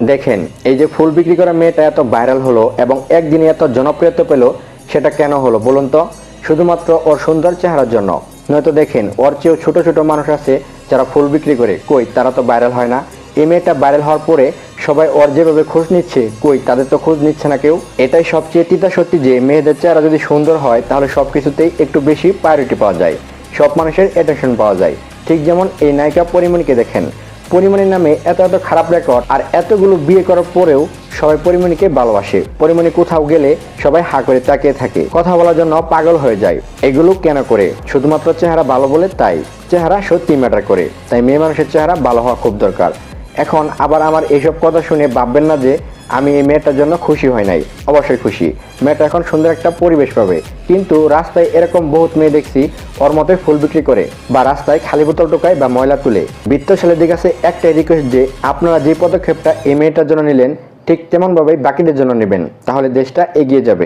দেখেন, এই যে ফুল বিক্রি করা মেয়েটা এত ভাইরাল হলো এবং একদিনে এত জনপ্রিয়তা পেল, সেটা কেন হলো বলুন তো? শুধুমাত্র ওর সুন্দর চেহারার জন্য। নয়তো দেখেন, ওর চেয়েও ছোট ছোট মানুষ আছে যারা ফুল বিক্রি করে, কই তারা তো ভাইরাল হয় না। এই মেয়েটা ভাইরাল হওয়ার পরে সবাই ওর যেভাবে খোঁজ নিচ্ছে, কই তাদের তো খোঁজ নিচ্ছে না কেউ। এটাই সবচেয়ে তিতা সত্যি যে মেয়েদের চেহারা যদি সুন্দর হয় তাহলে সবকিছুতেই একটু বেশি প্রায়োরিটি পাওয়া যায়, সব মানুষের অ্যাটেনশন পাওয়া যায়। ঠিক যেমন এই নায়িকা পরিমণিকে দেখেন, পরিমণির নামে এত এত খারাপ রেকর্ড, আর এতগুলো বিয়ে করার পরেও সবাই পরিমণিকে ভালোবাসে। পরিমণি কোথাও গেলে সবাই হা করে তাকিয়ে থাকে, কথা বলার জন্য পাগল হয়ে যায়। এগুলো কেন করে? শুধুমাত্র চেহারা ভালো বলে তাই? চেহারা সত্যি ম্যাটার করে, তাই মেয়ে মানুষের চেহারা ভালো হওয়া খুব দরকার। এখন আবার আমার এইসব কথা শুনে ভাববেন না যে আমি এই মেয়েটার জন্য খুশি হই নাই। অবশ্যই খুশি, মেয়েটা এখন সুন্দর একটা পরিবেশ পাবে। কিন্তু রাস্তায় এরকম বহুত মেয়ে দেখছি ওর মতোই ফুল বিক্রি করে, বা রাস্তায় খালি বোতল টোকায় বা ময়লা তুলে। বিত্তশালীদের কাছে একটাই রিকোয়েস্ট যে আপনারা যে পদক্ষেপটা এই মেয়েটার জন্য নিলেন, ঠিক তেমনভাবেই বাকিদের জন্য নেবেন, তাহলে দেশটা এগিয়ে যাবে।